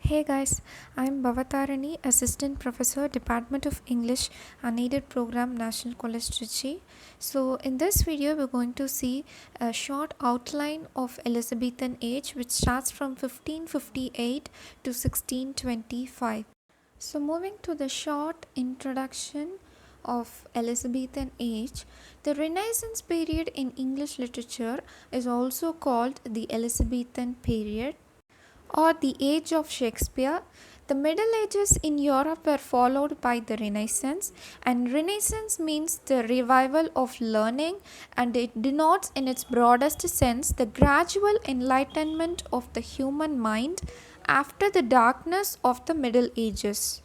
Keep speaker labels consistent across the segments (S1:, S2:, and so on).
S1: Hey guys, I'm Bhavatarani, Assistant Professor, Department of English, Unaided Program, National College Trichy. So, in this video, we're going to see a short outline of Elizabethan age, which starts from 1558 to 1625. So, moving to the short introduction of Elizabethan age, the Renaissance period in English literature is also called the Elizabethan period or the age of Shakespeare. The Middle Ages in Europe were followed by the Renaissance, and Renaissance means the revival of learning, and it denotes in its broadest sense the gradual enlightenment of the human mind after the darkness of the Middle Ages.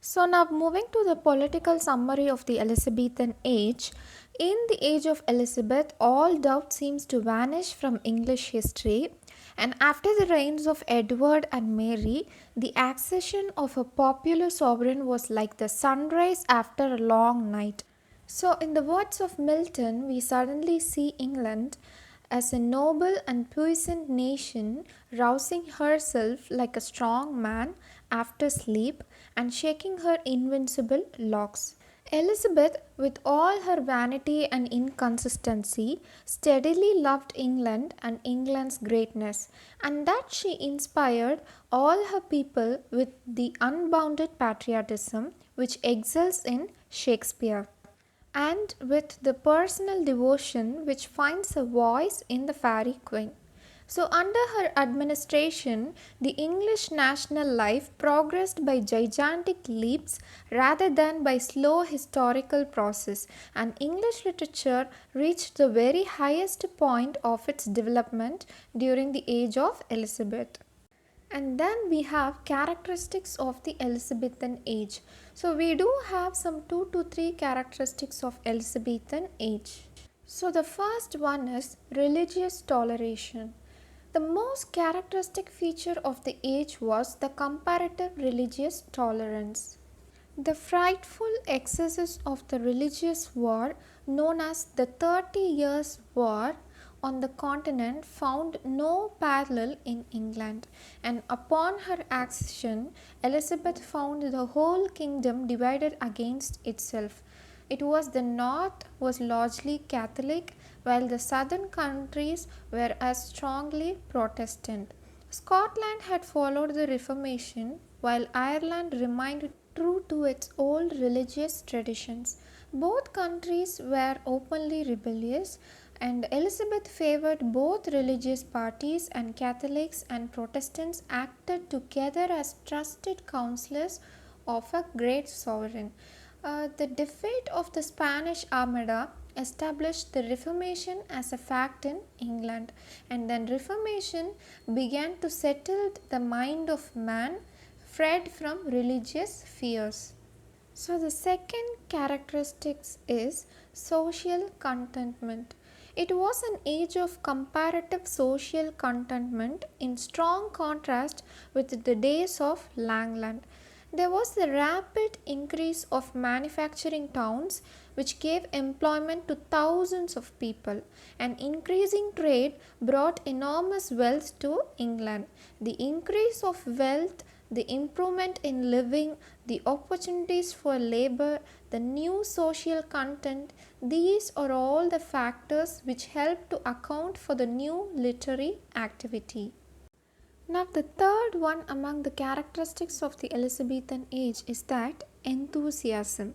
S1: So now moving to the political summary of the Elizabethan age. In the age of Elizabeth, all doubt seems to vanish from English history, and after the reigns of Edward and Mary, the accession of a popular sovereign was like the sunrise after a long night. So, in the words of Milton, we suddenly see England as a noble and puissant nation rousing herself like a strong man after sleep and shaking her invincible locks. Elizabeth, with all her vanity and inconsistency, steadily loved England and England's greatness, and that she inspired all her people with the unbounded patriotism which excels in Shakespeare, and with the personal devotion which finds a voice in the Fairy Queen. So, under her administration, the English national life progressed by gigantic leaps rather than by slow historical process, and English literature reached the very highest point of its development during the age of Elizabeth. And then we have characteristics of the Elizabethan age. So we do have some 2 to 3 characteristics of Elizabethan age. So the first one is religious toleration. The most characteristic feature of the age was the comparative religious tolerance. The frightful excesses of the religious war, known as the 30 Years' War on the continent, found no parallel in England, and upon her accession, Elizabeth found the whole kingdom divided against itself. It was the north was largely Catholic, while the southern countries were as strongly Protestant. Scotland had followed the Reformation, while Ireland remained true to its old religious traditions. Both countries were openly rebellious, and Elizabeth favored both religious parties, and Catholics and Protestants acted together as trusted counselors of a great sovereign. The defeat of the Spanish Armada established the Reformation as a fact in England, and then Reformation began to settle the mind of man freed from religious fears. So the second characteristic is social contentment. It was an age of comparative social contentment in strong contrast with the days of Langland. There was the rapid increase of manufacturing towns which gave employment to thousands of people. An increasing trade brought enormous wealth to England. The increase of wealth, the improvement in living, the opportunities for labor, the new social content, these are all the factors which help to account for the new literary activity. Now, the third one among the characteristics of the Elizabethan age is that enthusiasm.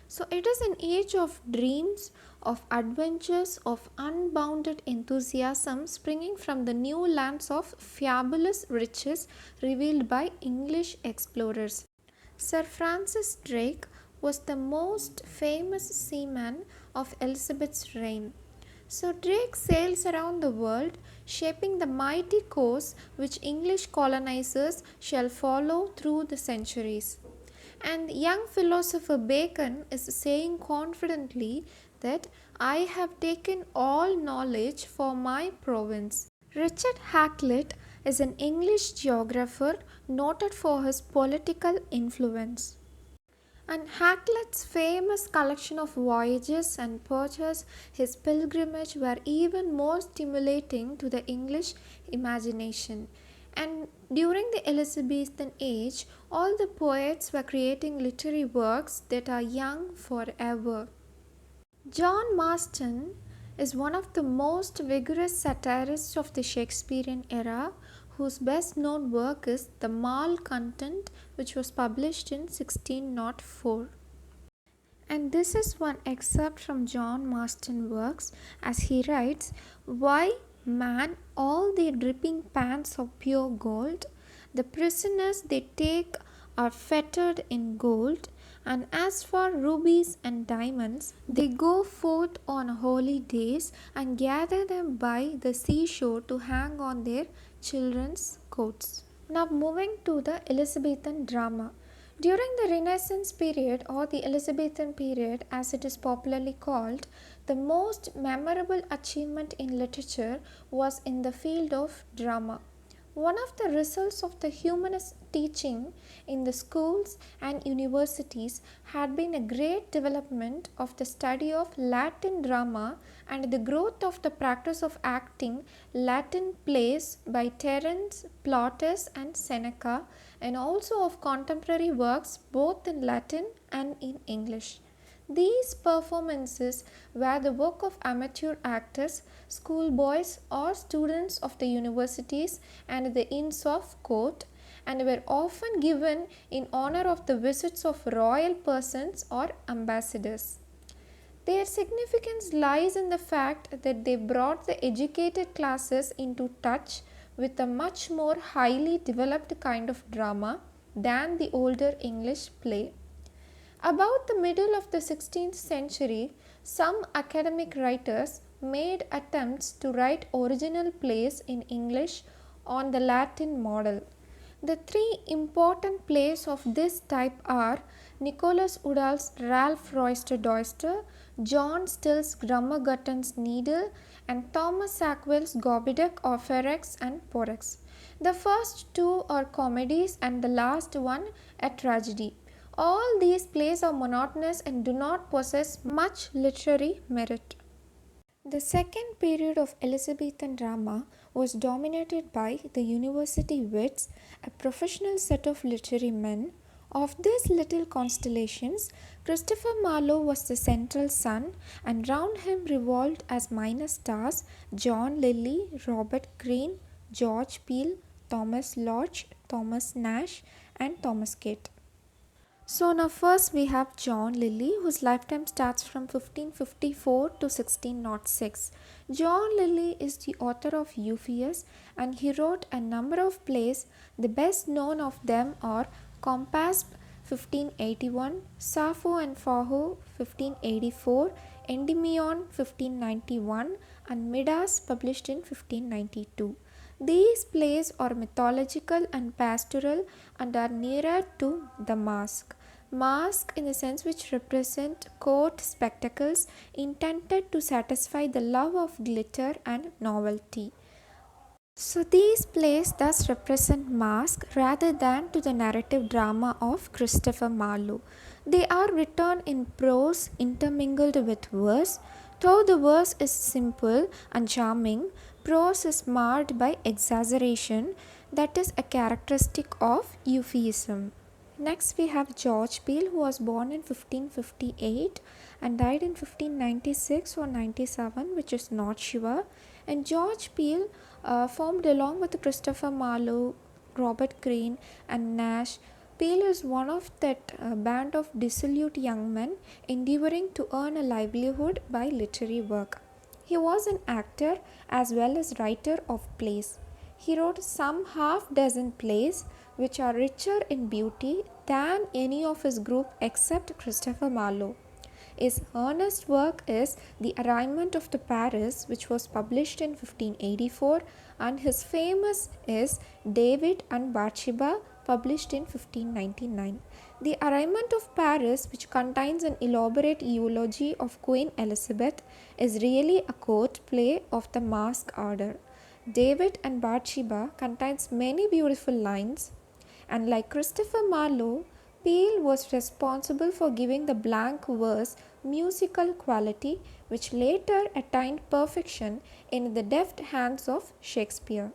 S1: So, it is an age of dreams, of adventures, of unbounded enthusiasm springing from the new lands of fabulous riches revealed by English explorers. Sir Francis Drake was the most famous seaman of Elizabeth's reign. So Drake sails around the world, shaping the mighty course which English colonizers shall follow through the centuries. And young philosopher Bacon is saying confidently that I have taken all knowledge for my province. Richard Hakluyt is an English geographer noted for his political influence. And Hakluyt's famous collection of voyages and purchase, his pilgrimage, were even more stimulating to the English imagination. And During the Elizabethan age, all the poets were creating literary works that are young forever. John Marston is one of the most vigorous satirists of the Shakespearean era, whose best known work is The Malcontent, which was published in 1604. And this is one excerpt from John Marston's works as he writes, "Why, man, all their dripping pans of pure gold, the prisoners they take are fettered in gold, and as for rubies and diamonds, they go forth on holy days and gather them by the seashore to hang on their children's coats." Now moving to the Elizabethan drama. During the Renaissance period, or the Elizabethan period as it is popularly called, the most memorable achievement in literature was in the field of drama. One of the results of the humanist teaching in the schools and universities had been a great development of the study of Latin drama and the growth of the practice of acting Latin plays by Terence, Plautus and Seneca, and also of contemporary works both in Latin and in English. These performances were the work of amateur actors, schoolboys or students of the universities and the inns of court, and were often given in honor of the visits of royal persons or ambassadors. Their significance lies in the fact that they brought the educated classes into touch with a much more highly developed kind of drama than the older English play. About the middle of the 16th century, some academic writers made attempts to write original plays in English on the Latin model. The three important plays of this type are Nicholas Woodall's Ralph Roister Doister, John Still's Grummagutton's Needle, and Thomas Sackville's Gobiduc or Ferex and Porrex. The first two are comedies and the last one a tragedy. All these plays are monotonous and do not possess much literary merit. The second period of Elizabethan drama was dominated by the university wits, a professional set of literary men. Of these little constellations, Christopher Marlowe was the central sun, and round him revolved as minor stars John Lyly, Robert Greene, George Peele, Thomas Lodge, Thomas Nashe, and Thomas Kate. So now first we have John Lyly, whose lifetime starts from 1554 to 1606. John Lyly is the author of Euphues and he wrote a number of plays. The best known of them are Compass 1581, Sappho and Faho 1584, Endymion 1591 and Midas published in 1592. These plays are mythological and pastoral and are nearer to the masque. Masque in the sense which represent court spectacles intended to satisfy the love of glitter and novelty. So these plays thus represent masque rather than to the narrative drama of Christopher Marlowe. They are written in prose intermingled with verse. Though the verse is simple and charming, prose is marred by exaggeration that is a characteristic of euphuism. Next we have George Peele, who was born in 1558 and died in 1596 or 97, which is not sure. And George Peele formed along with Christopher Marlowe, Robert Greene and Nashe. Peele is one of that band of dissolute young men endeavoring to earn a livelihood by literary work. He was an actor as well as writer of plays. He wrote some half dozen plays which are richer in beauty than any of his group except Christopher Marlowe. His earnest work is The Arraignment of the Paris, which was published in 1584, and his famous is David and Bathsheba, published in 1599. The Arraignment of Paris, which contains an elaborate eulogy of Queen Elizabeth, is really a court play of the masque order. David and Bathsheba contains many beautiful lines, and like Christopher Marlowe, Peele was responsible for giving the blank verse musical quality, which later attained perfection in the deft hands of Shakespeare.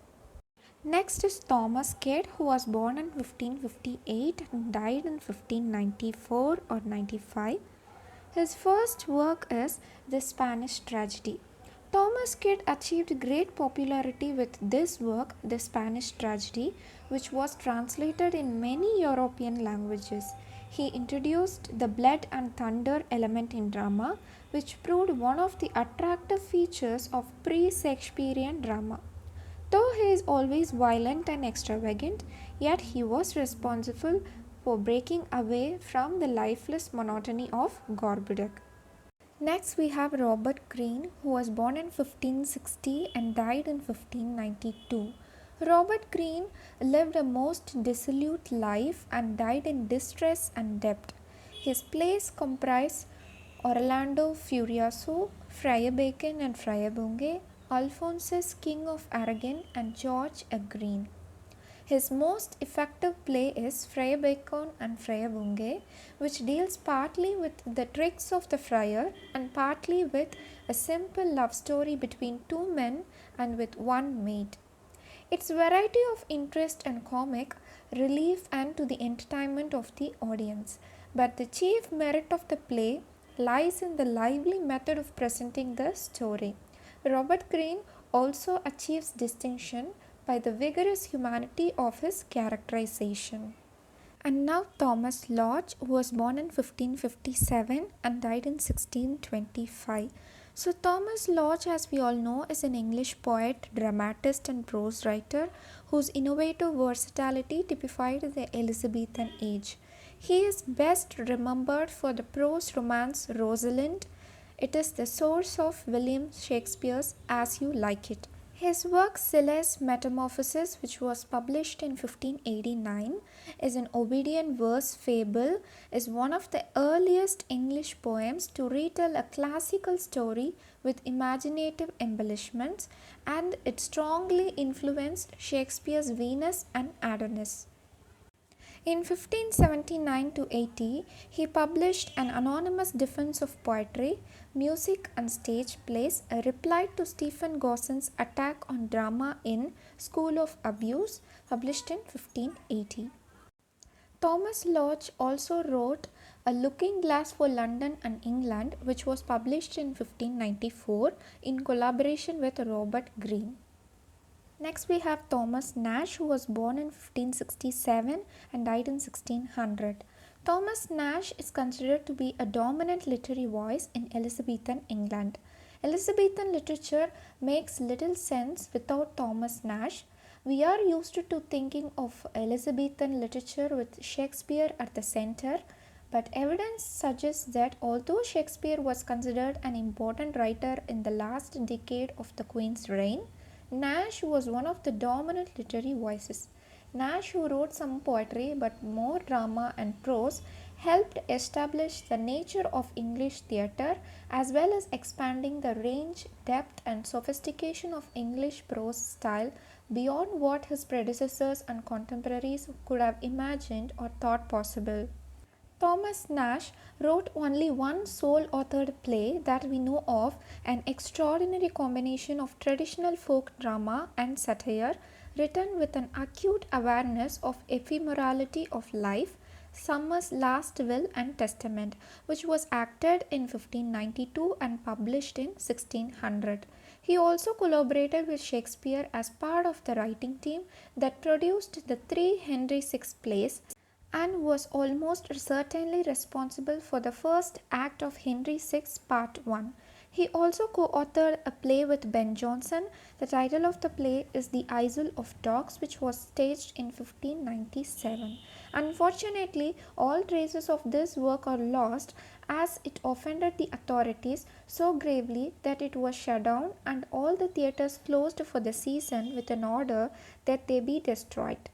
S1: Next is Thomas Kidd, who was born in 1558 and died in 1594 or 95. His first work is The Spanish Tragedy. Thomas Kidd achieved great popularity with this work, The Spanish Tragedy, which was translated in many European languages. He introduced the blood and thunder element in drama, which proved one of the attractive features of pre-Shakespearean drama. Though he is always violent and extravagant, yet he was responsible for breaking away from the lifeless monotony of Gorboduc. Next, we have Robert Greene, who was born in 1560 and died in 1592. Robert Greene lived a most dissolute life and died in distress and debt. His plays comprise Orlando Furioso, Friar Bacon and Friar Bunge, Alphonsus, King of Aragon, and George a Greene. His most effective play is Friar Bacon and Friar Bunge, which deals partly with the tricks of the friar and partly with a simple love story between two men and with one maid. Its variety of interest and comic relief and to the entertainment of the audience, but the chief merit of the play lies in the lively method of presenting the story. Robert Greene also achieves distinction by the vigorous humanity of his characterization. And now Thomas Lodge, who was born in 1557 and died in 1625. So Thomas Lodge, as we all know, is an English poet, dramatist and prose writer whose innovative versatility typified the Elizabethan age. He is best remembered for the prose romance Rosalind. It is the source of William Shakespeare's As You Like It. His work Scylla's Metamorphosis, which was published in 1589, is an obedient verse fable, is one of the earliest English poems to retell a classical story with imaginative embellishments, and it strongly influenced Shakespeare's Venus and Adonis. In 1579 to 80, he published an anonymous defense of poetry, music and stage plays, a reply to Stephen Gossen's attack on drama in School of Abuse, published in 1580. Thomas Lodge also wrote A Looking Glass for London and England, which was published in 1594 in collaboration with Robert Greene. Next we have Thomas Nashe, who was born in 1567 and died in 1600. Thomas Nashe is considered to be a dominant literary voice in Elizabethan England. Elizabethan literature makes little sense without Thomas Nashe. We are used to thinking of Elizabethan literature with Shakespeare at the center, but evidence suggests that although Shakespeare was considered an important writer in the last decade of the Queen's reign, Nashe was one of the dominant literary voices. Nashe, who wrote some poetry but more drama and prose, helped establish the nature of English theatre as well as expanding the range, depth and sophistication of English prose style beyond what his predecessors and contemporaries could have imagined or thought possible. Thomas Nashe wrote only one sole-authored play that we know of, an extraordinary combination of traditional folk drama and satire, written with an acute awareness of ephemerality of life, Summer's Last Will and Testament, which was acted in 1592 and published in 1600. He also collaborated with Shakespeare as part of the writing team that produced the three Henry VI plays, and was almost certainly responsible for the first act of Henry VI Part 1. He also co-authored a play with Ben Jonson. The title of the play is The Isle of Dogs, which was staged in 1597. Unfortunately, all traces of this work are lost as it offended the authorities so gravely that it was shut down and all the theatres closed for the season with an order that they be destroyed.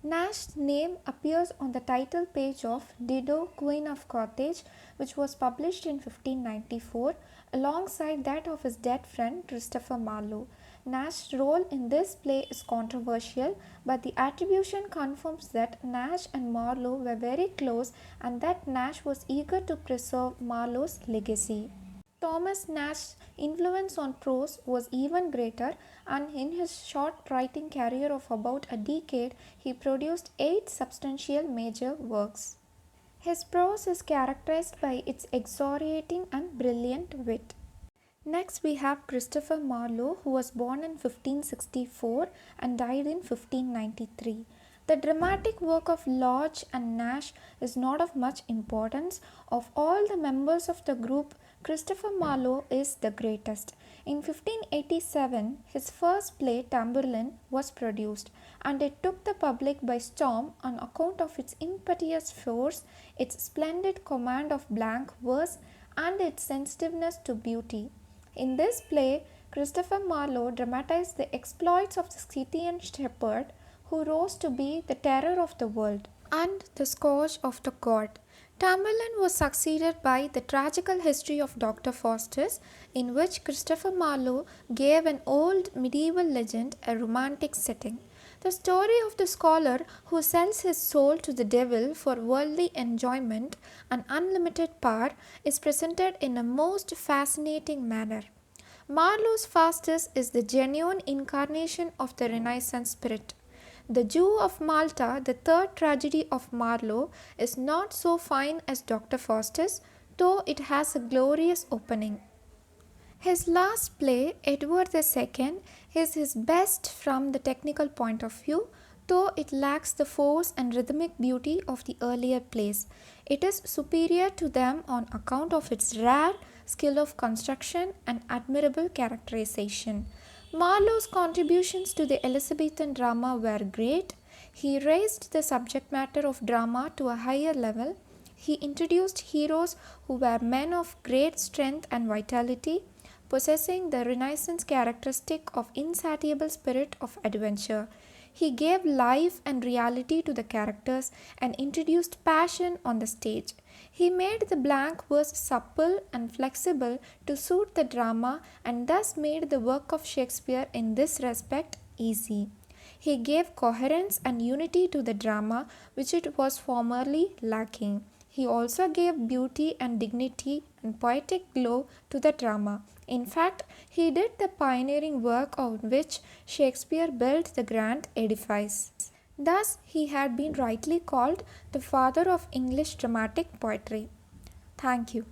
S1: Nashe's name appears on the title page of Dido, Queen of Carthage, which was published in 1594, alongside that of his dead friend Christopher Marlowe. Nashe's role in this play is controversial, but the attribution confirms that Nashe and Marlowe were very close and that Nashe was eager to preserve Marlowe's legacy. Thomas Nashe's influence on prose was even greater, and in his short writing career of about a decade, he produced 8 substantial major works. His prose is characterized by its exhilarating and brilliant wit. Next, we have Christopher Marlowe, who was born in 1564 and died in 1593. The dramatic work of Lodge and Nashe is not of much importance. Of all the members of the group, Christopher Marlowe is the greatest. In 1587, his first play, Tamburlaine, was produced, and it took the public by storm on account of its impetuous force, its splendid command of blank verse, and its sensitiveness to beauty. In this play, Christopher Marlowe dramatized the exploits of the Scythian shepherd who rose to be the terror of the world and the scourge of the god. Tamburlaine was succeeded by the tragical history of Dr. Faustus, in which Christopher Marlowe gave an old medieval legend a romantic setting. The story of the scholar who sells his soul to the devil for worldly enjoyment and unlimited power is presented in a most fascinating manner. Marlowe's Faustus is the genuine incarnation of the Renaissance spirit. The Jew of Malta, the third tragedy of Marlowe, is not so fine as Dr. Faustus, though it has a glorious opening. His last play, Edward II, is his best from the technical point of view, though it lacks the force and rhythmic beauty of the earlier plays. It is superior to them on account of its rare skill of construction and admirable characterization. Marlowe's contributions to the Elizabethan drama were great. He raised the subject matter of drama to a higher level. He introduced heroes who were men of great strength and vitality, possessing the Renaissance characteristic of insatiable spirit of adventure. He gave life and reality to the characters and introduced passion on the stage. He made the blank verse supple and flexible to suit the drama and thus made the work of Shakespeare in this respect easy. He gave coherence and unity to the drama which it was formerly lacking. He also gave beauty and dignity and poetic glow to the drama. In fact, he did the pioneering work on which Shakespeare built the grand edifice. Thus, he had been rightly called the father of English dramatic poetry. Thank you.